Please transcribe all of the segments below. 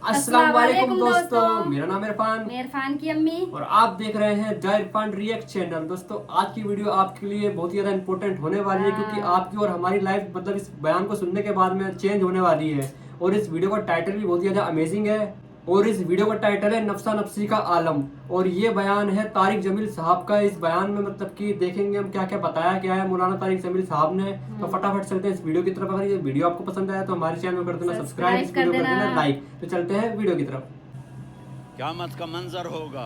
अस्सलाम वालेकुम दोस्तों, मेरा नाम इरफान मैं इरफान की अम्मी और आप देख रहे हैं द इरफान रिएक्ट चैनल। दोस्तों आज की वीडियो आपके लिए बहुत ही ज़्यादा इंपॉर्टेंट होने वाली है क्योंकि आपकी और हमारी लाइफ मतलब इस बयान को सुनने के बाद में चेंज होने वाली है। और इस वीडियो का टाइटल भी बहुत ही ज़्यादा अमेजिंग है और इस वीडियो का टाइटल है नफ्सा नफ्सी का आलम। और ये बयान है तारिक जमील साहब का। इस बयान में मतलब कि देखेंगे हम क्या क्या बताया गया है मौलाना तारिक जमील साहब ने। तो फटाफट चलते हैं इस वीडियो की तरफ। अगर ये वीडियो आपको पसंद आया तो हमारे चैनल को कर देना सब्सक्राइब, इस वीडियो को कर देना लाइक। तो चलते हैं वीडियो की तरफ। क़यामत का मंजर होगा,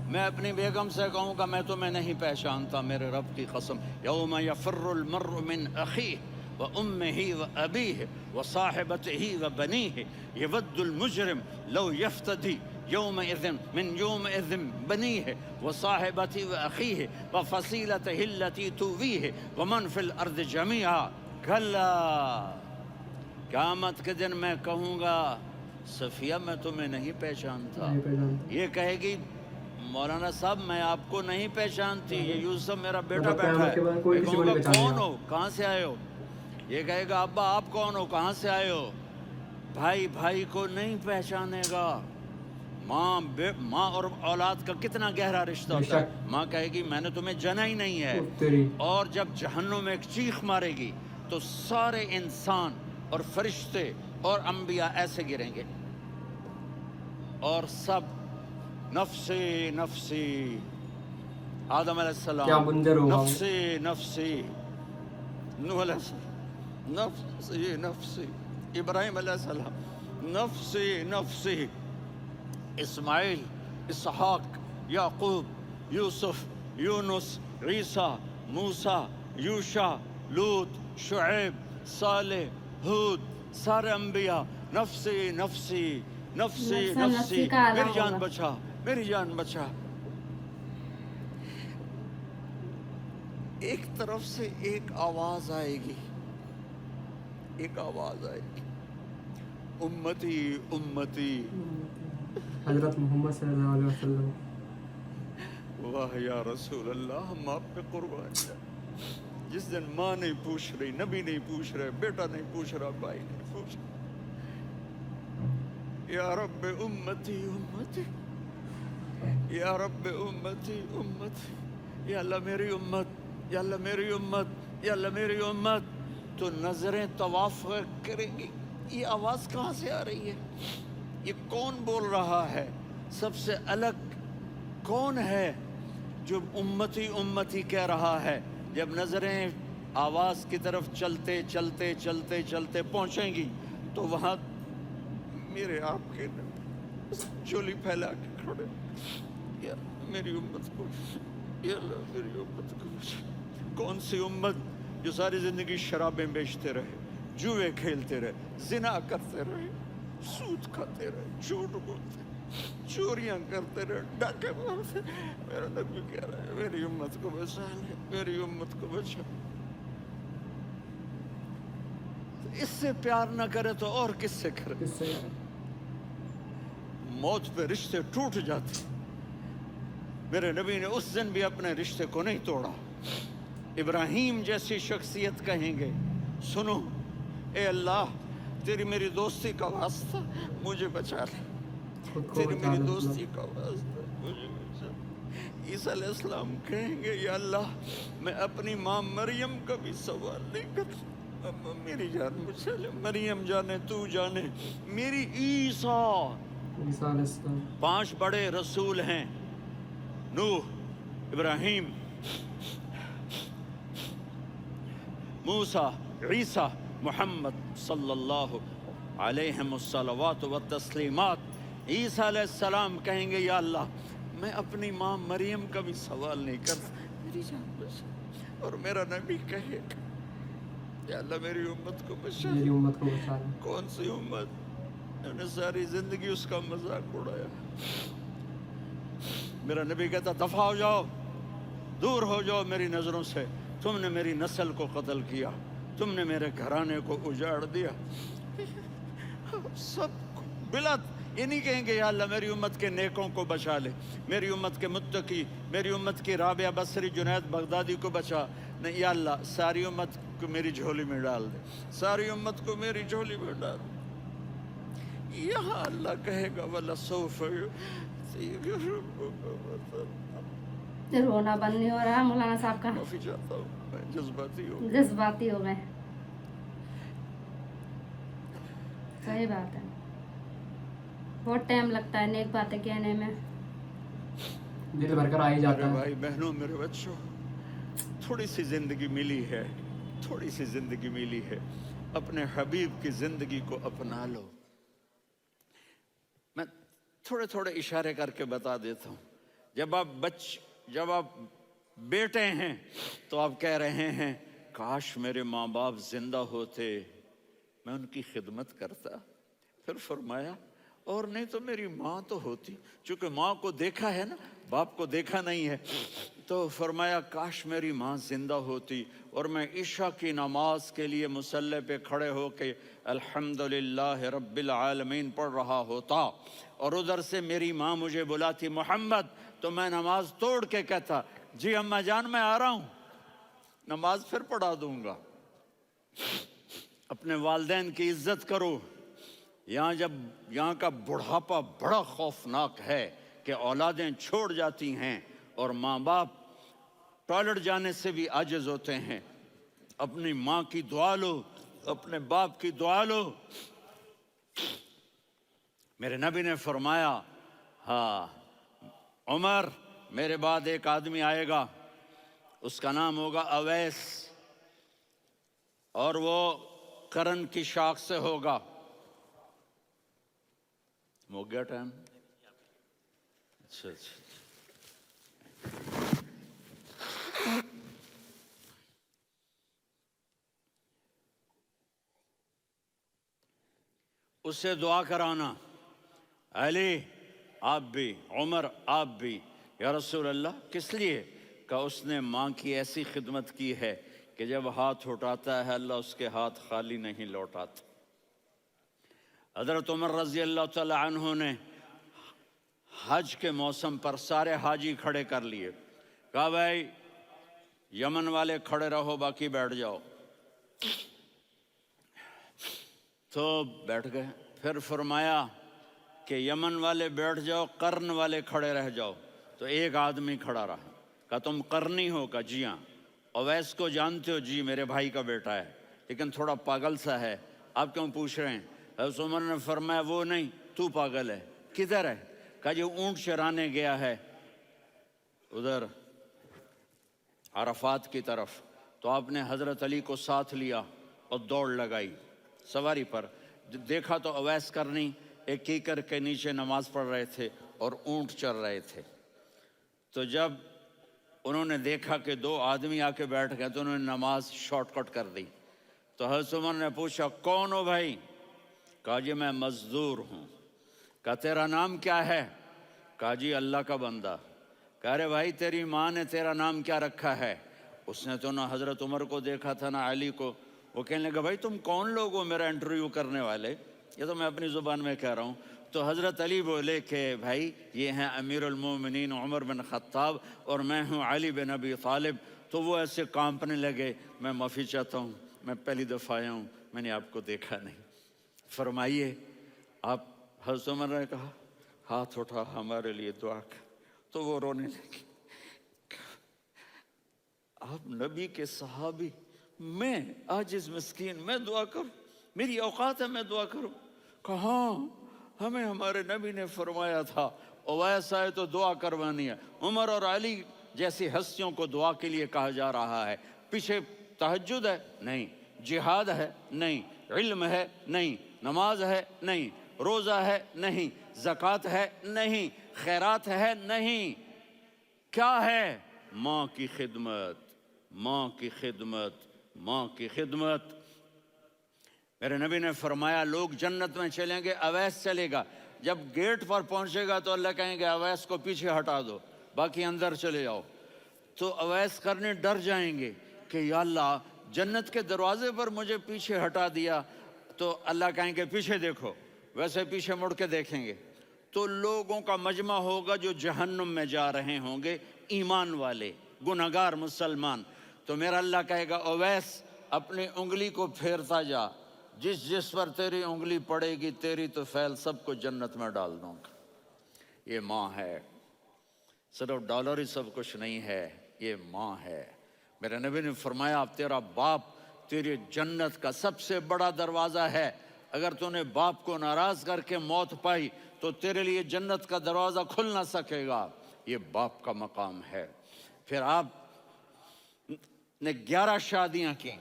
मैं अपनी बेगम से कहूँगा मैं तुम्हें नहीं पहचानता, मेरे रब की कसम। यौम यफ़िर्रुल मर्उ मिन अख़ीह व उम्मिही व अबीह व साहिबतिही व बनीह यवद्दुल मुजरिम लौ यफ्तदी यौमइज़िन मिन यौमइज़िन बनीह व साहिबतिही व अख़ीह व फ़सीलतिही अल्लती तुवीह व मन फ़िल अर्ज़ि जमीआ। कल्ला, क़यामत के दिन मैं कहूँगा सफिया मैं तुम्हें नहीं पहचानता। ये कहेगी मौलाना साहब मैं आपको नहीं पहचानती, ये यूसुफ मेरा बेटा बैठा है। मैं कहूँगा कौन हो, कहाँ से आए हो? ये कहेगा अब्बा आप कौन हो, कहाँ से आए हो? भाई भाई को नहीं पहचानेगा। माँ और औलाद का कितना गहरा रिश्ता होता है। माँ कहेगी मैंने तुम्हें जना ही नहीं है। और जब जहन्नुम में एक चीख मारेगी तो सारे इंसान और फरिश्ते और अंबिया ऐसे गिरेंगे और सब नफ्सी नफ्सी। आदम अलैहिस्सलाम नफ्सी नफ्सी, नूह अलैहिस्सलाम नफ्सी नफ्सी, इब्राहिम अलैहिस्सलाम नफ्सी नफ्सी, इस्माइल, इसहाक, याकूब, यूसुफ, यूनुस, ईसा, मूसा, यूशा, लूत, शुएब, सालेह, हूद, सारे अंबिया नफ्सी नफ्सी नफ्सी नफ्सी, मेरी जान बचा, मेरी जान बचा। एक तरफ से एक आवाज आएगी, एक आवाज आएगी, उम्मती उम्मती। हजरत मोहम्मद सल्लल्लाहु अलैहि वसल्लम। वाह या रसूल अल्लाह, हम आप पे कुर्बान हैं। जिस दिन माँ नहीं पूछ रही, नबी नहीं पूछ रहे, बेटा नहीं पूछ रहा, भाई नहीं पूछ रहा, या रब्बे उम्मती उम्मती, या रब्बे उम्मती उम्मती, या अल्लाह मेरी उम्मत, या अल्लाह मेरी उम्मत, या अल्लाह मेरी उम्मत। तो नजरें तवाफ करेंगी, ये आवाज कहाँ से आ रही है, ये कौन बोल रहा है, सबसे अलग कौन है जो उम्मती उम्मती कह रहा है। जब नजरें आवाज की तरफ चलते चलते चलते चलते पहुंचेंगी तो वहां मेरे आपके चोली फैला के खड़े, या मेरी उम्मत को, या अल्लाह मेरी उम्मत को। कौन सी उम्मत जो सारी जिंदगी शराबें बेचते रहे, जुए खेलते रहे, जिना करते रहे, सूद खाते रहे, झूठ बोलते, चोरियां करते रहे, डाके मारते। मेरा नबी कह रहा है मेरी उम्मत को बचा ले, मेरी उम्मत को बचा। इससे प्यार न करे तो और किससे करे? मौत पे रिश्ते टूट जाते, मेरे नबी ने उस दिन भी अपने रिश्ते को नहीं तोड़ा। इब्राहिम जैसी शख्सियत कहेंगे सुनो ए अल्लाह तेरी मेरी दोस्ती का वास्ता मुझे बचा ले, तेरी मेरी दोस्ती का वास्ता मुझे बचा। ईसा अलैहिस्सलाम कहेंगे या अल्लाह मैं अपनी माँ मरियम का भी सवाल नहीं करता, मेरी जान बचा ले। मरियम जाने तू जाने, मेरी ईसा। 5 बड़े रसूल हैं, नूह, इब्राहिम, मूसा, ईसा, मोहम्मद सल्लल्लाहु अलैहि वसल्लम व तस्लीमात। ईसा अलैहिस्सलाम कहेंगे या अल्लाह मैं अपनी माँ मरियम का भी सवाल नहीं करता, मेरी जान बचा। और मेरा नबी कहेगा या अल्लाह मेरी उम्मत को बचा, मेरी उम्मत को बचा। कौन सी उम्मत? मैंने सारी जिंदगी उसका मजाक उड़ाया। मेरा नबी कहता दफा हो जाओ, दूर हो जाओ मेरी नजरों से, तुमने मेरी नस्ल को कत्ल किया, तुमने मेरे घराने को उजाड़ दिया। सब बिलत ये नहीं कहेंगे या अल्लाह मेरी उम्मत के नेकों को बचा ले, मेरी उम्मत के मुत्तकी, मेरी उम्मत की राबिया बसरी जुनैद बगदादी को बचा। नहीं या अल्लाह सारी उम्मत को मेरी झोली में डाल दे, सारी उम्मत को मेरी झोली में डाल। यहाँ अल्लाह कहेगा वला सौफ रोना बंद नहीं हो रहा मौलाना साहब का, माफी चाहता हूँ, मैं जज्बाती हूँ। जज्बाती हो गए। सही बात है, बहुत टाइम लगता है नेक बातें कहने में, दिल भर कर आ ही जाता मेरे है। भाई बहनों, मेरे बच्चों, थोड़ी सी जिंदगी मिली है, थोड़ी सी जिंदगी मिली है, अपने हबीब की जिंदगी को अपना लो। मैं थोड़े थोड़े इशारे करके बता देता हूँ। जब आप बेटे हैं तो आप कह रहे हैं काश मेरे माँ बाप जिंदा होते, मैं उनकी खिदमत करता। फिर फरमाया और नहीं तो मेरी माँ तो होती, चूंकि माँ को देखा है ना, बाप को देखा नहीं है, तो फरमाया काश मेरी माँ जिंदा होती और मैं इशा की नमाज के लिए मुसल्ले पे खड़े होके अल्हम्दुलिल्लाह रब्बिल आलमीन पढ़ रहा होता और उधर से मेरी माँ मुझे बुलाती मोहम्मद, तो मैं नमाज तोड़ के कहता जी अम्मा जान मैं आ रहा हूँ, नमाज फिर पढ़ा दूंगा। अपने वालिदैन की इज्जत करो। यहाँ का बुढ़ापा बड़ा खौफनाक है कि औलादें छोड़ जाती हैं और माँ बाप टॉयलेट जाने से भी आजिज होते हैं। अपनी माँ की दुआ लो, अपने बाप की दुआ लो। मेरे नबी ने फरमाया हाँ उमर, मेरे बाद एक आदमी आएगा, उसका नाम होगा अवैस और वो करन की शाख से होगा। हो गया टाइम? अच्छा अच्छा। उससे दुआ कराना, अली आप भी, उमर आप भी। या रसूल अल्लाह किस लिए? का उसने माँ की ऐसी खिदमत की है कि जब हाथ उठाता है अल्लाह उसके हाथ खाली नहीं लौटाता। हज़रत उमर रज़ी अल्लाह तआला अन्हु ने हज के मौसम पर सारे हाजी खड़े कर लिए, कहा भाई यमन वाले खड़े रहो, बाकी बैठ जाओ। तो बैठ गए। फिर फरमाया कि यमन वाले बैठ जाओ, कर्न वाले खड़े रह जाओ। तो एक आदमी खड़ा रहा, कहा तुम करनी हो? का जी हाँ। अवैस को जानते हो? जी मेरे भाई का बेटा है, लेकिन थोड़ा पागल सा है, आप क्यों पूछ रहे हैं? हज़रत उमर ने फरमाया वो नहीं, तू पागल है। किधर है? कहा जी ऊँट चराने गया है उधर अरफात की तरफ। तो आपने हज़रत अली को साथ लिया और दौड़ लगाई सवारी पर। देखा तो अवैस करनी एक कीकर के नीचे नमाज पढ़ रहे थे और ऊँट चर रहे थे। तो जब उन्होंने देखा कि दो आदमी आके बैठ गए तो उन्होंने नमाज शॉर्टकट कर दी। तो हज़रत उमर ने पूछा कौन हो भाई? कहा जी मैं मजदूर हूँ। कहा तेरा नाम क्या है? कहा जी अल्लाह का बंदा। कह रहे भाई तेरी माँ ने तेरा नाम क्या रखा है? उसने तो ना हज़रत उमर को देखा था ना अली को। वो कहने लगा भाई तुम कौन लोग हो मेरा इंटरव्यू करने वाले? ये तो मैं अपनी ज़ुबान में कह रहा हूँ। तो हज़रत अली बोले कि भाई ये हैं अमीरुल मोमिनीन उमर बिन ख़त्ताब और मैं हूँ अली बिन अबी तालिब। तो वो ऐसे कांपने लगे, मैं माफ़ी चाहता हूँ, मैं पहली दफ़ा आया हूँ, मैंने आपको देखा नहीं, फरमाइए आप। हज़रत उमर ने कहा हाथ उठा हमारे लिए दुआ कर। तो वो रोने लगी, आप नबी के सहाबी, मैं आजिज़ मिस्कीन, मैं दुआ करूं? मेरी औकात है मैं दुआ करूं? कहा हमें हमारे नबी ने फरमाया था ओवैस आए तो दुआ करवानी है। उमर और अली जैसी हस्तियों को दुआ के लिए कहा जा रहा है। पीछे तहज्जुद है? नहीं। जिहाद है? नहीं। इल्म है? नहीं। नमाज है? नहीं। रोज़ा है? नहीं। ज़कात है? नहीं। खैरात है? नहीं। क्या है? माँ की खिदमत, माँ की खिदमत, माँ की खिदमत। मेरे नबी ने फरमाया लोग जन्नत में चलेंगे, अवैस चलेगा। जब गेट पर पहुंचेगा तो अल्लाह कहेंगे अवैस को पीछे हटा दो, बाकी अंदर चले जाओ। तो अवैस करने डर जाएंगे कि या अल्लाह जन्नत के दरवाजे पर मुझे पीछे हटा दिया। तो अल्लाह कहेंगे पीछे देखो, वैसे पीछे मुड़ के देखेंगे तो लोगों का मजमा होगा जो जहन्नुम में जा रहे होंगे, ईमान वाले, गुनहगार मुसलमान। तो मेरा अल्लाह कहेगा अवैस अपनी उंगली को फेरता जा, जिस जिस पर तेरी उंगली पड़ेगी तेरी तो फैल सबको जन्नत में डाल दूंगा। ये माँ है, सिर्फ डॉलर ही सब कुछ नहीं है, ये माँ है। मेरे नबी ने फरमाया अब तेरा बाप तेरी जन्नत का सबसे बड़ा दरवाज़ा है, अगर तूने बाप को नाराज़ करके मौत पाई तो तेरे लिए जन्नत का दरवाज़ा खुल ना सकेगा। ये बाप का मकाम है। फिर आप ने 11 शादियाँ की,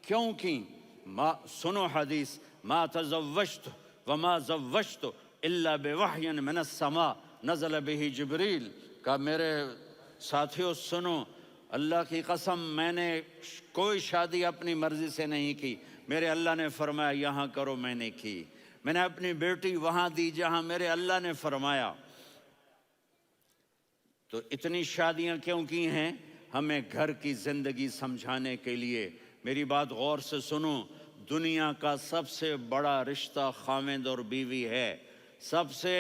क्यों की? सुनो हदीस, मा तज़व्वजतु व मा ज़व्वजतु इल्ला बिवहयिन मिनस समा नज़ल बिही जिब्रील। का मेरे साथियों सुनो, अल्लाह की कसम मैंने कोई शादी अपनी मर्ज़ी से नहीं की, मेरे अल्लाह ने फरमाया यहाँ करो, मैंने की। मैंने अपनी बेटी वहाँ दी जहाँ मेरे अल्लाह ने फरमाया। तो इतनी शादियाँ क्यों की हैं? हमें घर की ज़िंदगी समझाने के लिए। मेरी बात गौर से सुनो, दुनिया का सबसे बड़ा रिश्ता खाविंद और बीवी है, सबसे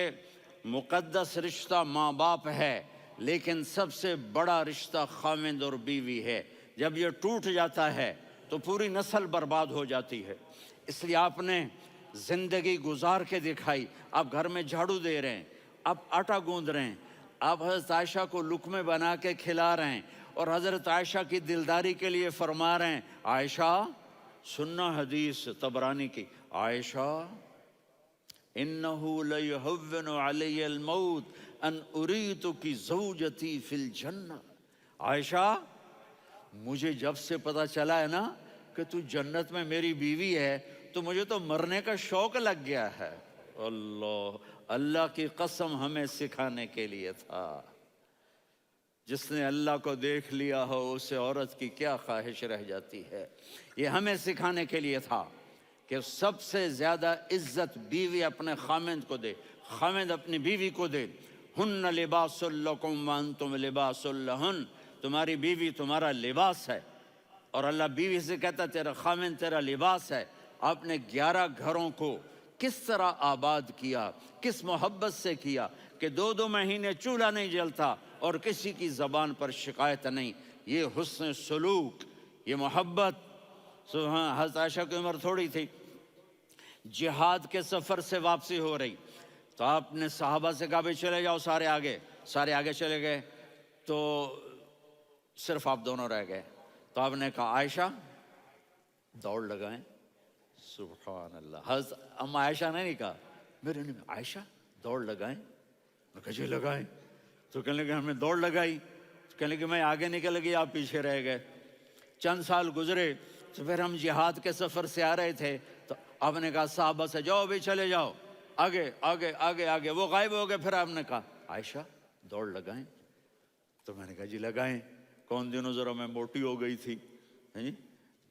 मुक़द्दस रिश्ता माँ बाप है, लेकिन सबसे बड़ा रिश्ता खाविंद और बीवी है। जब ये टूट जाता है तो पूरी नस्ल बर्बाद हो जाती है। इसलिए आपने ज़िंदगी गुजार के दिखाई। आप घर में झाड़ू दे रहे हैं, आप आटा गूंद रहे हैं, आप हज़रत आयशा को लुक़मे बना के खिला रहे हैं और हज़रत आयशा की दिलदारी के लिए फरमा रहे हैं, आयशा सुन्ना हदीस तबरानी की, आयशा इन्नहु लयुहव्विनु अलैयल मौत अन उरीतुकी ज़ौजती फिल जन्नह। आयशा मुझे जब से पता चला है ना कि तू जन्नत में मेरी बीवी है तो मुझे तो मरने का शौक लग गया है। अल्लाह की कसम हमें सिखाने के लिए था। जिसने अल्लाह को देख लिया हो उसे औरत की क्या ख्वाहिश रह जाती है। ये हमें सिखाने के लिए था कि सबसे ज़्यादा इज्जत बीवी अपने खामिंद को दे, खामिंद अपनी बीवी को दे। हुन्ना लिबासुल लकुम व अंतुम लिबासुल लहुन, तुम्हारी बीवी तुम्हारा लिबास है। और अल्लाह बीवी से कहता तेरा खामिंद तेरा लिबास है। आपने 11 घरों को किस तरह आबाद किया, किस मोहब्बत से किया कि 2-2 महीने चूल्हा नहीं जलता और किसी की ज़बान पर शिकायत नहीं। ये हुस्न सलूक, ये मोहब्बत। हाँ, हज़रत आयशा की उम्र थोड़ी थी, जिहाद के सफ़र से वापसी हो रही तो आपने सहाबा से कहा भाई चले जाओ, सारे आगे चले गए तो सिर्फ आप दोनों रह गए। तो आपने कहा आयशा दौड़ लगाएं। सुभान अल्लाह। हज़रत अम्मा आयशा ने नहीं कहा, मेरे ने आयशा दौड़ लगाएं। मैं कहा जी लगाएं। तो कहने लगे हमने दौड़ लगाई। तो कहने लगे मैं आगे निकल गई, आप पीछे रह गए। चंद साल गुजरे तो फिर हम जिहाद के सफ़र से आ रहे थे तो आपने कहा साहबा से जाओ भी चले जाओ, आगे आगे आगे आगे। वो गायब हो गए। फिर आपने कहा आयशा दौड़ लगाएं। तो मैंने कहा जी लगाएं। कौन दिनों ज़रा मैं मोटी हो गई थी, हैं?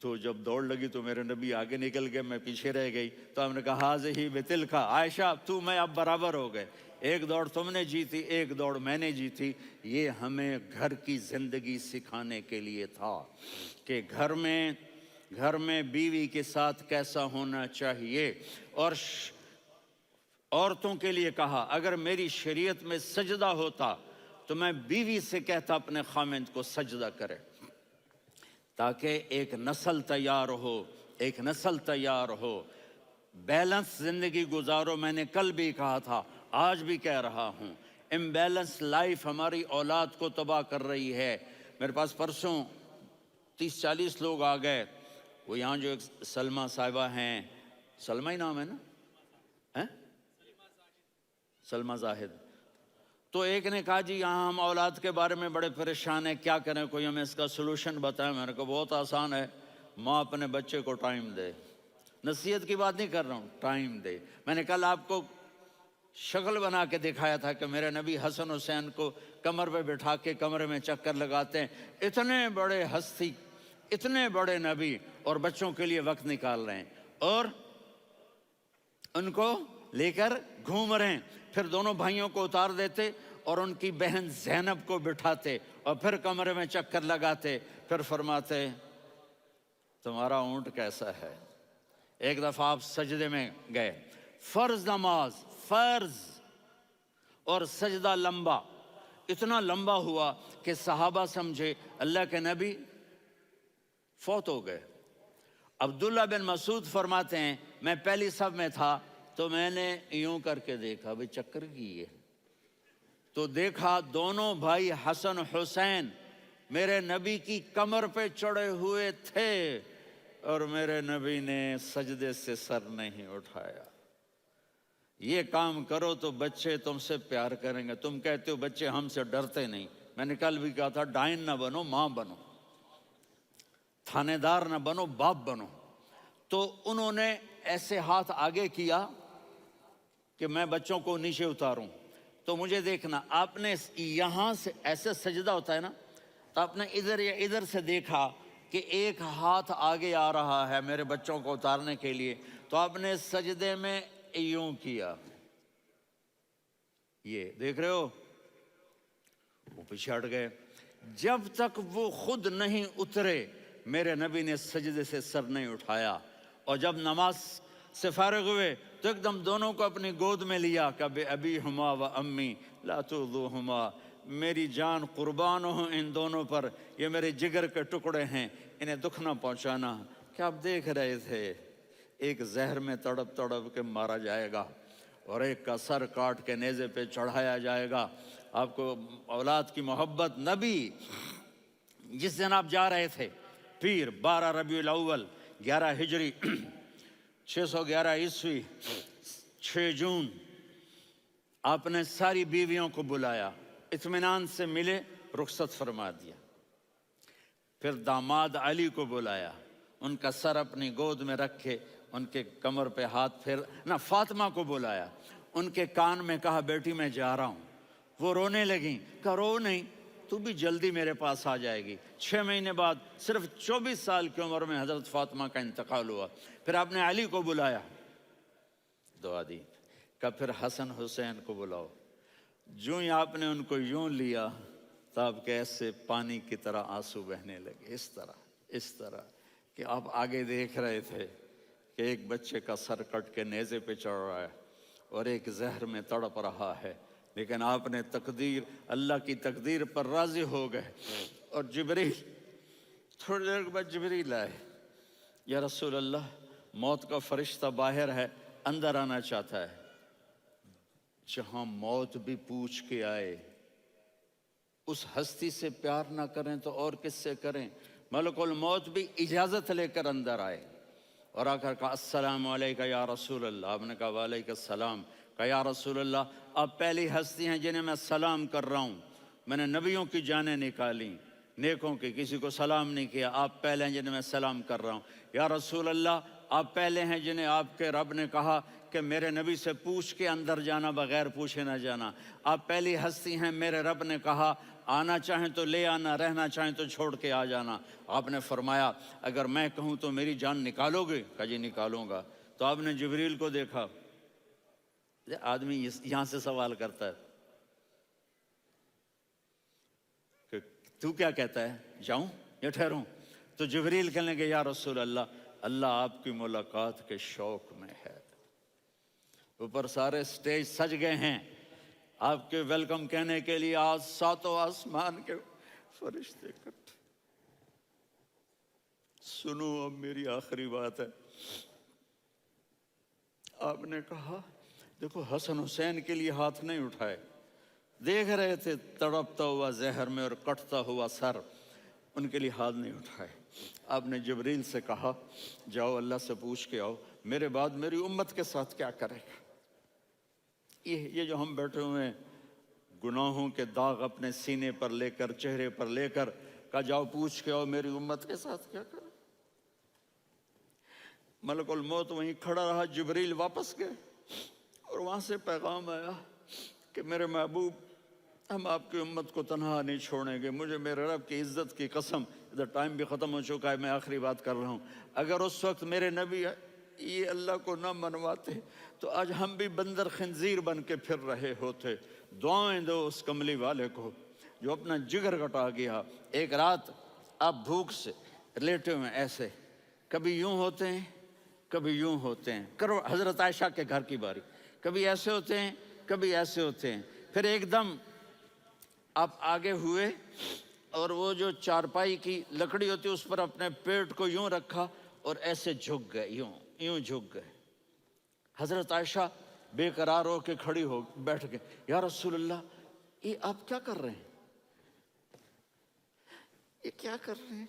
तो जब दौड़ लगी तो मेरे नबी आगे निकल गए, मैं पीछे रह गई। तो हमने कहा हाज़िही बितिलका, आयशा तू मैं अब बराबर हो गए, एक दौड़ तुमने जीती, एक दौड़ मैंने जीती। ये हमें घर की ज़िंदगी सिखाने के लिए था कि घर में बीवी के साथ कैसा होना चाहिए। और औरतों के लिए कहा अगर मेरी शरीयत में सजदा होता तो मैं बीवी से कहता अपने खामिंद को सजदा करे, ताकि एक नस्ल तैयार हो, एक नस्ल तैयार हो। बैलेंस ज़िंदगी गुजारो। मैंने कल भी कहा था, आज भी कह रहा हूँ, इम्बैलेंस लाइफ हमारी औलाद को तबाह कर रही है। मेरे पास परसों 30-40 लोग आ गए। वो यहाँ जो एक सलमा साहिबा हैं, सलमा ही नाम है ना, हैं? सलमा जाहिद। तो एक ने कहा जी यहाँ हम औलाद के बारे में बड़े परेशान हैं, क्या करें, कोई हमें इसका सलूशन बताएं। मैंने कहा बहुत आसान है, माँ अपने बच्चे को टाइम दे। नसीहत की बात नहीं कर रहा हूँ, टाइम दे। मैंने कल आपको शक्ल बना के दिखाया था कि मेरे नबी हसन हुसैन को कमर पे बिठा के कमरे में चक्कर लगाते हैं। इतने बड़े हस्ती, इतने बड़े नबी और बच्चों के लिए वक्त निकाल रहे हैं और उनको लेकर घूम रहे हैं। फिर दोनों भाइयों को उतार देते और उनकी बहन ज़ैनब को बिठाते और फिर कमरे में चक्कर लगाते। फिर फरमाते तुम्हारा ऊँट कैसा है। एक दफ़ा आप सजदे में गए, फ़र्ज़ नमाज, फ़र्ज़, और सजदा लंबा, इतना लंबा हुआ कि सहाबा समझे अल्लाह के नबी फौत हो गए। عبداللہ بن مسعود فرماتے ہیں میں پہلی صف میں تھا تو میں نے یوں کر کے دیکھا، بھئی چکر کی ہے، تو دیکھا دونوں بھائی حسن حسین میرے نبی کی کمر پہ چڑھے ہوئے تھے اور میرے نبی نے سجدے سے سر نہیں اٹھایا۔ یہ کام کرو تو بچے تم سے پیار کریں گے۔ تم کہتے ہو بچے ہم سے ڈرتے نہیں، میں نے کل بھی کہا تھا ڈائن نہ بنو، ماں بنو، تھانے دار نہ بنو، باپ بنو۔ تو انہوں نے ایسے ہاتھ آگے کیا کہ میں بچوں کو نیچے اتاروں، تو مجھے دیکھنا، آپ نے یہاں سے ایسے سجدہ ہوتا ہے نا، تو آپ نے ادھر یا ادھر سے دیکھا کہ ایک ہاتھ آگے آ رہا ہے میرے بچوں کو اتارنے کے لیے، تو آپ نے سجدے میں یوں کیا، یہ دیکھ رہے ہو، وہ پیچھے ہٹ گئے۔ جب تک وہ خود نہیں اترے میرے نبی نے سجدے سے سر نہیں اٹھایا، اور جب نماز سے فارغ ہوئے تو ایک دم دونوں کو اپنی گود میں لیا کہ بے ابی ہما و امی لا تؤذوہما، میری جان قربان ہو ان دونوں پر، یہ میرے جگر کے ٹکڑے ہیں، انہیں دکھ نہ پہنچانا۔ کیا آپ دیکھ رہے تھے ایک زہر میں تڑپ تڑپ کے مارا جائے گا اور ایک کا سر کاٹ کے نیزے پہ چڑھایا جائے گا۔ آپ کو اولاد کی محبت، نبی جس دن آپ جا رہے تھے پیر 12 ربیع الاول 11 ہجری 611 عیسوی 6 جون، آپ نے ساری بیویوں کو بلایا، اطمینان سے ملے، رخصت فرما دیا۔ پھر داماد علی کو بلایا، ان کا سر اپنی گود میں رکھے، ان کے کمر پہ ہاتھ پھیر نہ، فاطمہ کو بلایا، ان کے کان میں کہا بیٹی میں جا رہا ہوں۔ وہ رونے لگیں، کہا رو نہیں، تو بھی جلدی میرے پاس آ جائے گی۔ 6 مہینے بعد صرف 24 سال کی عمر میں حضرت فاطمہ کا انتقال ہوا۔ پھر آپ نے علی کو بلایا، دعا دی، کہا پھر حسن حسین کو بلاؤ۔ جو ہی آپ نے ان کو یوں لیا تو آپ کے ایسے پانی کی طرح آنسو بہنے لگے، اس طرح کہ آپ آگے دیکھ رہے تھے کہ ایک بچے کا سر کٹ کے نیزے پہ چڑھ رہا ہے اور ایک زہر میں تڑپ رہا ہے، لیکن آپ نے تقدیر، اللہ کی تقدیر پر راضی ہو گئے۔ اور جبریل، تھوڑی دیر کے بعد جبریل آئے، یا رسول اللہ موت کا فرشتہ باہر ہے، اندر آنا چاہتا ہے۔ جہاں موت بھی پوچھ کے آئے، اس ہستی سے پیار نہ کریں تو اور کس سے کریں؟ ملک الموت بھی اجازت لے کر اندر آئے اور آ کر کہا السلام علیکہ یا رسول اللہ۔ آپ نے کہا وعلیکم السلام۔ کہا یا رسول اللہ آپ پہلی ہستی ہیں جنہیں میں سلام کر رہا ہوں، میں نے نبیوں کی جانیں نکالیں، نیکوں کی، کسی کو سلام نہیں کیا، آپ پہلے ہیں جنہیں میں سلام کر رہا ہوں۔ یا رسول اللہ آپ پہلے ہیں جنہیں آپ کے رب نے کہا کہ میرے نبی سے پوچھ کے اندر جانا، بغیر پوچھے نہ جانا۔ آپ پہلی ہستی ہیں، میرے رب نے کہا آنا چاہیں تو لے آنا، رہنا چاہیں تو چھوڑ کے آ جانا۔ آپ نے فرمایا اگر میں کہوں تو میری جان نکالو گے؟ کہا جی نکالوں گا۔ تو آپ نے جبریل کو دیکھا، آدمی یہاں سے سوال کرتا ہے کہ تو کیا کہتا ہے، جاؤں یا ٹھہروں؟ تو جبریل کہنے لگے یا رسول اللہ، اللہ آپ کی ملاقات کے شوق میں ہے۔ اوپر سارے سٹیج سج گئے ہیں آپ کے ویلکم کہنے کے لیے، آج 7 آسمان کے فرشتے اکٹھے۔ سنو اب میری آخری بات ہے۔ آپ نے کہا دیکھو حسن حسین کے لیے ہاتھ نہیں اٹھائے، دیکھ رہے تھے تڑپتا ہوا زہر میں اور کٹتا ہوا سر، ان کے لیے ہاتھ نہیں اٹھائے۔ آپ نے جبریل سے کہا جاؤ اللہ سے پوچھ کے آؤ میرے بعد میری امت کے ساتھ کیا کرے گا۔ یہ جو ہم بیٹھے ہوئے ہیں گناہوں کے داغ اپنے سینے پر لے کر، چہرے پر لے کر، کہا جاؤ پوچھ کے آؤ میری امت کے ساتھ کیا کرے۔ ملک الموت وہیں کھڑا رہا، جبریل واپس گئے اور وہاں سے پیغام آیا کہ میرے محبوب ہم آپ کی امت کو تنہا نہیں چھوڑیں گے، مجھے میرے رب کی عزت کی قسم، ادھر ٹائم بھی ختم ہو چکا ہے، میں آخری بات کر رہا ہوں، اگر اس وقت میرے نبی یہ اللہ کو نہ منواتے تو آج ہم بھی بندر خنزیر بن کے پھر رہے ہوتے۔ دعائیں دو اس کملی والے کو جو اپنا جگر کٹا گیا۔ ایک رات آپ بھوک سے لیٹے ہوئے ایسے، کبھی یوں ہوتے ہیں کبھی یوں ہوتے ہیں، کرو حضرت عائشہ کے گھر کی باری، کبھی ایسے ہوتے ہیں کبھی ایسے ہوتے ہیں، پھر ایک دم آپ آگے ہوئے اور وہ جو چارپائی کی لکڑی ہوتی ہے اس پر اپنے پیٹ کو یوں رکھا اور ایسے جھک گئے, یوں جھک گئے. حضرت عائشہ بےقرار ہو کے کھڑی ہو بیٹھ گئے. یا رسول اللہ, یہ آپ کیا کر رہے ہیں؟ یہ کیا کر رہے ہیں؟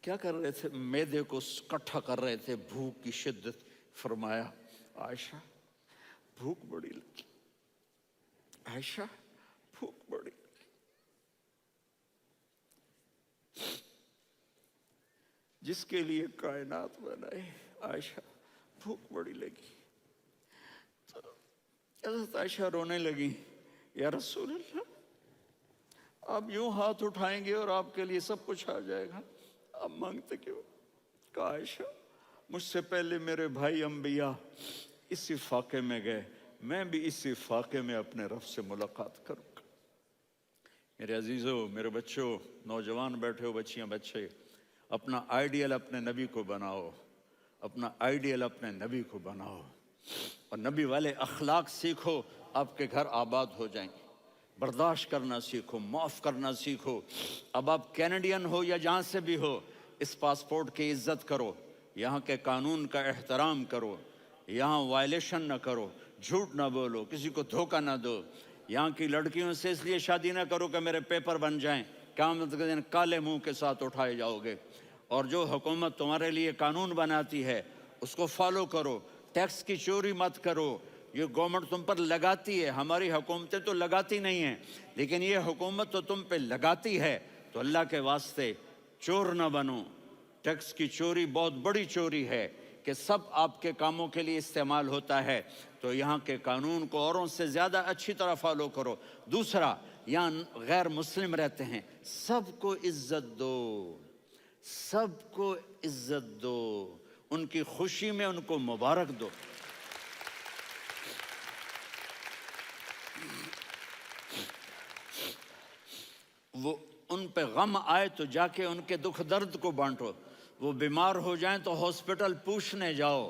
کیا کر رہے تھے؟ معدے کو اکٹھا کر رہے تھے, بھوک کی شدت. فرمایا عائشہ بھوک بڑی لگی, عائشہ بھوک بڑی لگی. جس کے لیے کائنات بنائے, عائشہ بھوک بڑی لگی. تو حضرت عائشہ رونے لگی. یا رسول اللہ, آپ یوں ہاتھ اٹھائیں گے اور آپ کے لیے سب کچھ آ جائے گا, آپ مانگتے کیوں؟ کہا عائشہ مجھ سے پہلے میرے بھائی انبیاء اسی فاقے میں گئے, میں بھی اسی فاقے میں اپنے رب سے ملاقات کروں گا. میرے عزیزوں, میرے بچوں, نوجوان بیٹھے ہو, بچیاں بچے, اپنا آئیڈیل اپنے نبی کو بناؤ, اپنا آئیڈیل اپنے نبی کو بناؤ, اور نبی والے اخلاق سیکھو, آپ کے گھر آباد ہو جائیں گے. برداشت کرنا سیکھو, معاف کرنا سیکھو. اب آپ کینیڈین ہو یا جہاں سے بھی ہو, اس پاسپورٹ کی عزت کرو, یہاں کے قانون کا احترام کرو, یہاں وائلیشن نہ کرو, جھوٹ نہ بولو, کسی کو دھوکہ نہ دو. یہاں کی لڑکیوں سے اس لیے شادی نہ کرو کہ میرے پیپر بن جائیں, قیامت کے دن کالے منہ کے ساتھ اٹھائے جاؤ گے. اور جو حکومت تمہارے لیے قانون بناتی ہے اس کو فالو کرو. ٹیکس کی چوری مت کرو, یہ گورنمنٹ تم پر لگاتی ہے. ہماری حکومتیں تو لگاتی نہیں ہیں, لیکن یہ حکومت تو تم پہ لگاتی ہے. تو اللہ کے واسطے چور نہ بنو. ٹیکس کی چوری بہت بڑی چوری ہے کہ سب آپ کے کاموں کے لیے استعمال ہوتا ہے. تو یہاں کے قانون کو اوروں سے زیادہ اچھی طرح فالو کرو. دوسرا, یہاں غیر مسلم رہتے ہیں, سب کو عزت دو, سب کو عزت دو, ان کی خوشی میں ان کو مبارک دو. وہ ان پہ غم آئے تو جا کے ان کے دکھ درد کو بانٹو. وہ بیمار ہو جائیں تو ہاسپٹل پوچھنے جاؤ,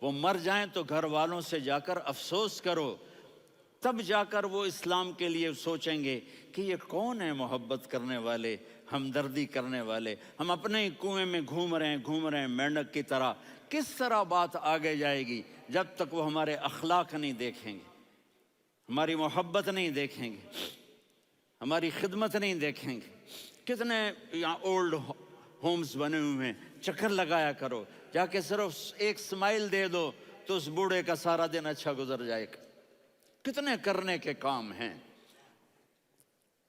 وہ مر جائیں تو گھر والوں سے جا کر افسوس کرو. تب جا کر وہ اسلام کے لیے سوچیں گے کہ یہ کون ہے محبت کرنے والے, ہمدردی کرنے والے. ہم اپنے ہی کنویں میں گھوم رہے ہیں مینڈک کی طرح. کس طرح بات آگے جائے گی جب تک وہ ہمارے اخلاق نہیں دیکھیں گے, ہماری محبت نہیں دیکھیں گے, ہماری خدمت نہیں دیکھیں گے. کتنے یہاں اولڈ ہومز بنے ہوئے ہیں, چکر لگایا کرو, جا کے صرف ایک سمائل دے دو تو اس بوڑھے کا سارا دن اچھا گزر جائے گا. کتنے کرنے کے کام ہیں.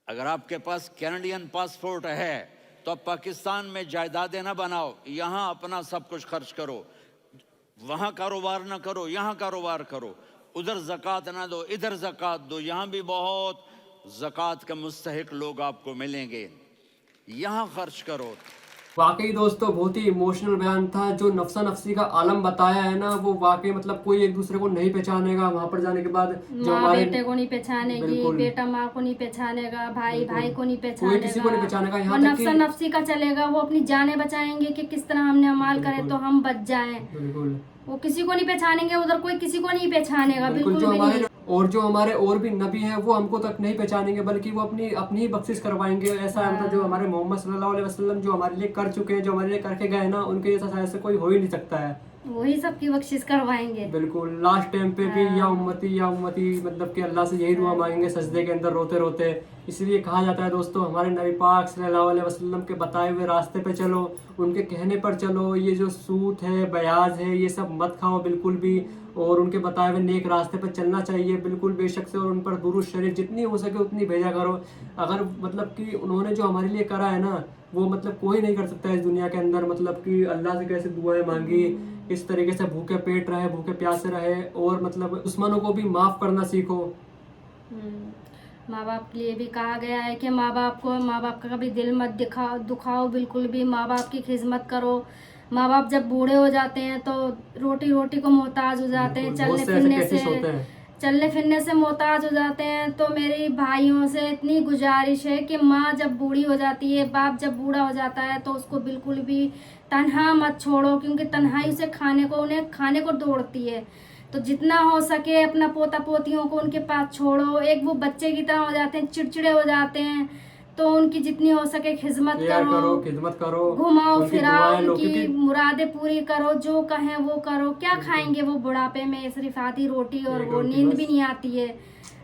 اگر آپ کے پاس کینیڈین پاسپورٹ ہے تو اب پاکستان میں جائیدادیں نہ بناؤ, یہاں اپنا سب کچھ خرچ کرو. وہاں کاروبار نہ کرو, یہاں کاروبار کرو. ادھر زکوٰۃ نہ دو, ادھر زکوٰۃ دو. یہاں بھی بہت زکوٰۃ کے مستحق لوگ آپ کو ملیں گے, یہاں خرچ کرو. واقعی دوستو بہت ہی ایموشنل بیان تھا. جو نفسا نفسی کا عالم بتایا ہے نا, وہ واقعی مطلب کوئی ایک دوسرے کو نہیں پہچانے گا وہاں پر جانے کے بعد. جو ماں بیٹے کو نہیں پہچانے گی, بیٹا ماں کو نہیں پہچانے گا, بھائی بھائی کو نہیں پہچانے گا. وہ نفسا نفسی کا چلے گا. وہ اپنی جانیں بچائیں گے کہ کس طرح ہم نے عمال کرے تو ہم بچ جائیں. وہ کسی کو نہیں پہچانیں گے, ادھر کوئی کسی کو نہیں پہچانے گا بالکل بھی نہیں. اور جو ہمارے اور بھی نبی ہیں وہ ہم کو تک نہیں پہچانیں گے, بلکہ وہ اپنی ہی بخشش کروائیں گے. ایسا ہے جو ہمارے محمد صلی اللہ علیہ وسلم جو ہمارے لیے کر چکے ہیں, جو ہمارے لیے کر کے گئے نا, ان کے جیسا ایسے کوئی ہو ہی نہیں سکتا ہے. وہی سب کی بخشش کروائیں گے. بالکل لاسٹ ٹائم پہ بھی یا امتی مطلب کہ اللہ سے یہی دعا مانگیں گے سجدے کے اندر روتے روتے. اس لیے کہا جاتا ہے دوستو, ہمارے نبی پاک صلی اللہ علیہ وسلم کے بتائے ہوئے راستے پہ چلو, ان کے کہنے پر چلو. یہ جو سود ہے, بیاض ہے, یہ سب مت کھاؤ بالکل بھی, اور ان کے بتائے ہوئے نیک راستے پہ چلنا چاہیے بالکل بے شک سے. اور ان پر درود شریف جتنی ہو سکے اتنی بھیجا کرو. اگر مطلب کہ انہوں نے جو ہمارے لیے کرا ہے نا, وہ مطلب کوئی نہیں کر سکتا اس دنیا کے اندر. مطلب کہ اللہ سے کیسے دعائیں مانگی, اس طریقے سے بھوکے پیٹ رہے, بھوکے پیاسے رہے, اور مطلب دشمنوں کو بھی معاف کرنا سیکھو. ماں باپ کے لیے بھی کہا گیا ہے کہ ماں باپ کا کبھی دل مت دکھاؤ بالکل بھی. ماں باپ کی خدمت کرو. ماں باپ جب بوڑھے ہو جاتے ہیں تو روٹی کو محتاج ہو جاتے ہیں, چلنے پھرنے سے محتاج ہو جاتے ہیں. تو میری بھائیوں سے اتنی گزارش ہے کہ ماں جب بوڑھی ہو جاتی ہے, باپ جب بوڑھا ہو جاتا ہے, تو اس کو بالکل بھی تنہا مت چھوڑو, کیونکہ تنہائی سے انہیں کھانے کو دوڑتی ہے. تو جتنا ہو سکے اپنا پوتا پوتیوں کو ان کے پاس چھوڑو. ایک وہ بچے کی طرح ہو جاتے ہیں, چڑچڑے ہو جاتے ہیں, तो उनकी जितनी हो सके खिदमत करो, खिदमत करो, घुमाओ उनकी फिराओ, दुआएं लो, उनकी क्योंकि मुरादें पूरी करो, जो कहें वो करो। क्या खाएंगे वो बुढ़ापे में, सिर्फ आधी रोटी और एक वो रोटी नींद बस। भी नहीं आती है।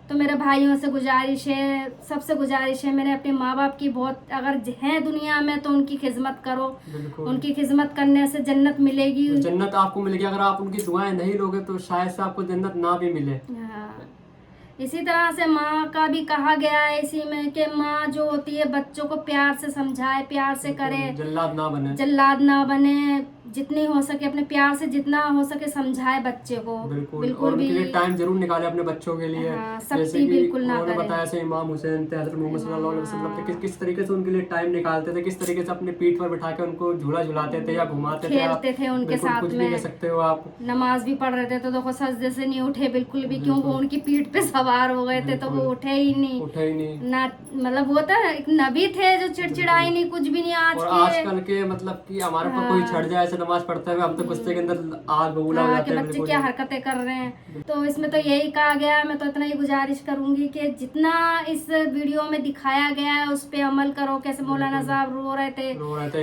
तो मेरे भाइयों से गुजारिश है, सबसे गुजारिश है, मैंने अपने माँ बाप की बहुत, अगर हैं दुनिया में तो उनकी खिदमत करो। बिल्कुल। उनकी खिदमत करने से जन्नत मिलेगी। जन्नत आपको मिलेगी, अगर आप उनकी दुआएं नहीं लोगे तो शायद से आपको जन्नत ना भी मिले। हाँ, इसी तरह से माँ का भी कहा गया है इसी में कि माँ जो होती है बच्चों को प्यार से समझाए, प्यार से करे, जल्लाद ना बने, जल्लाद ना बने, जितनी हो सके अपने प्यार से जितना हो सके समझाए बच्चे को। बिल्कुल। और उनके लिए टाइम जरूर निकाले अपने बच्चों के लिए। हाँ, जैसे सख्ती कि बिल्कुल ना उन्होंने करें। बताया से इमाम हुसैन थे, हज़रत मोहम्मद सल्लल्लाहु अलैहि वसल्लम थे, किस तरीके से उनके लिए टाइम निकालते थे, किस तरीके से अपने पीठ पर बिठा के उनको झूला झुलाते थे या घुमाते थे, खेलते थे उनके साथ कुछ भी में। कह सकते हो आप। नमाज भी पढ़ रहे थे तो देखो सजदे से नहीं उठे बिल्कुल भी, क्यों वो उनकी पीठ पे सवार हो गए थे तो वो उठे ही नहीं ना। मतलब वो था एक नबी थे जो चिड़चिड़ाई नहीं, कुछ भी नहीं। और आजकल के मतलब कि हमारे पर कोई छड़ जाए ऐसे नमाज पढ़ते हुए, हम तो गुस्से के अंदर आग बबूला हो जाते हैं। बच्चे क्या हरकतें कर रहे हैं। तो इसमें तो यही कहा गया है, मैं तो इतना ही गुजारिश करूंगी कि जितना इस वीडियो में दिखाया गया है उस पे अमल करो। कैसे मौलाना साहब रो रहे थे,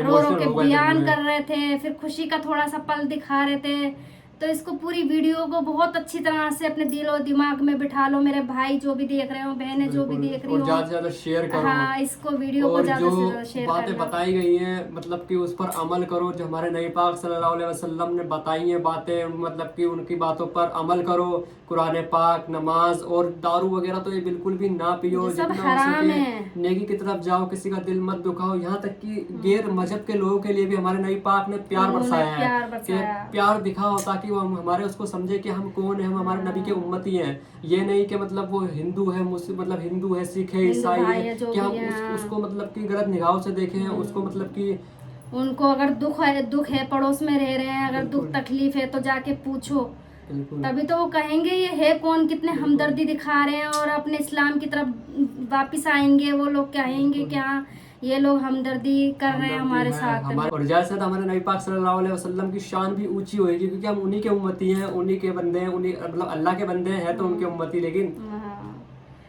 रो रो के बयान कर रहे थे, फिर खुशी का थोड़ा सा पल दिखा रहे थे। तो इसको पूरी वीडियो को बहुत अच्छी तरह से अपने दिल और दिमाग में बिठा लो। मेरे भाई जो भी देख रहे हो, बहनें जो भी देख रही हो, ज्यादा से ज्यादा शेयर करो। हाँ, इसको वीडियो को ज्यादा से ज्यादा शेयर करना। बातें बताई गई हैं मतलब कि उस पर अमल करो। जो हमारे नबी पाक सल्लल्लाहु अलैहि वसल्लम ने बताई हैं बातें, मतलब कि उनकी बातों पर अमल करो। कुरान पाक, नमाज और दारू वगैरह तो ये बिल्कुल भी ना पियो, सब हराम है। नेकी की तरफ जाओ, किसी का दिल मत दुखाओ। यहाँ तक कि गैर मजहब के लोगों के लिए भी हमारे नबी पाक ने प्यार बरसाया है कि प्यार दिखाओ ताकि वो हमारे उसको समझे कि हम कौन है, हम हमारे नबी के उम्मती हैं। ये नहीं कि मतलब वो हिंदू है, मतलब हिंदू है, सिख है, ईसाई है, कि हम उसको मतलब कि गलत निगाहों से देखें, उसको मतलब कि उनको अगर दुख है पड़ोस में रह रहे हैं, अगर दुख तकलीफ है तो जाके पूछो, तभी तो वो कहेंगे ये है कौन, कितने हमदर्दी दिखा रहे हैं और अपने इस्लाम की तरफ वापस आएंगे। वो लोग कहेंगे कि हाँ ये लोग हमदर्दी कर रहे हैं हमारे साथ। और जैसे हमारे नबी पाक सल्लल्लाहु अलैहि वसल्लम की शान भी ऊंची होगी, क्योंकि हम उन्हीं के उम्मती हैं, उन्हीं के बंदे हैं, उन्हीं मतलब अल्लाह के बंदे हैं तो उनके उम्मती। लेकिन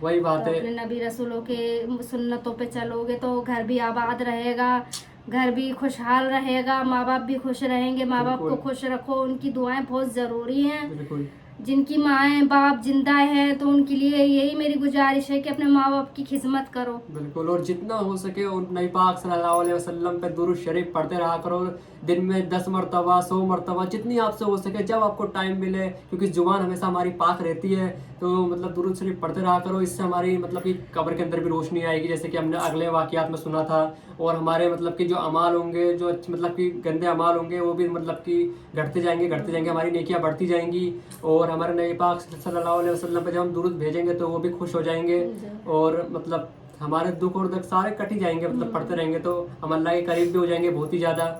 वही बात है, अपने नबी रसूलों के सुन्नतों पे चलोगे तो घर भी आबाद रहेगा, घर भी खुशहाल रहेगा, माँ बाप भी खुश रहेंगे। माँ बाप को खुश रखो, उनकी दुआएं बहुत ज़रूरी हैं। जिनकी माएँ बाप जिंदा है तो उनके लिए यही मेरी गुजारिश है कि अपने माँ बाप की खिदमत करो। बिल्कुल। और जितना हो सके उन नबी पाक सल्लल्लाहु अलैहि वसल्लम पे दुरूद शरीफ पढ़ते रहा करो। दिन में 10 मरतबा, 100 मरतबा, जितनी आपसे हो सके, जब आपको टाइम मिले, क्योंकि जुबान हमेशा हमारी पाक रहती है। तो मतलब दुरूद शरीफ पढ़ते रहा करो। इससे हमारी मतलब कि कब्र के अंदर भी रोशनी आएगी, जैसे कि हमने अगले वाक़यात में सुना था। और हमारे मतलब कि जो अमाल होंगे, जो मतलब कि गंदे अमाल होंगे, वो भी मतलब कि घटते जाएंगे, हमारी नेकियां बढ़ती जाएंगी। और हमारे नबी पाक सल्लल्लाहु अलैहि वसल्लम पे जब हम दुरूद भेजेंगे तो वो भी खुश हो जाएंगे। और मतलब हमारे दुख और दर्द सारे कट ही जाएंगे, मतलब पढ़ते रहेंगे तो हम अल्लाह के करीब भी हो जाएंगे बहुत ही ज़्यादा।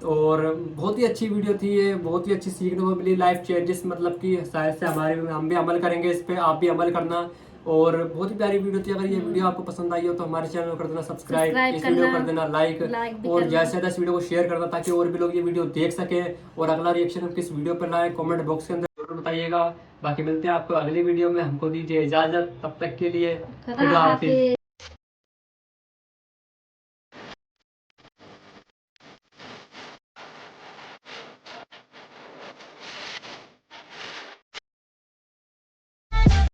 और बहुत ही अच्छी वीडियो थी ये, बहुत ही अच्छी सीखने को मिली, लाइफ चेंजेस मतलब कि शायद से हम भी अमल करेंगे इस पर, आप भी अमल करना। और बहुत ही प्यारी वीडियो थी। अगर ये वीडियो आपको पसंद आई हो तो हमारे चैनल को कर देना सब्सक्राइब, इस वीडियो को कर देना लाइक और ज़्यादा से ज़्यादा इस वीडियो को शेयर करना ताकि और भी लोग ये वीडियो देख सके। और अगला रिएक्शन हम किस वीडियो पर लाएं कमेंट बॉक्स के अंदर जरूर बताइएगा। बाकी मिलते हैं आपको अगली वीडियो में। हमको दीजिए इजाज़त, तब तक के लिए खुदा हाफिज़।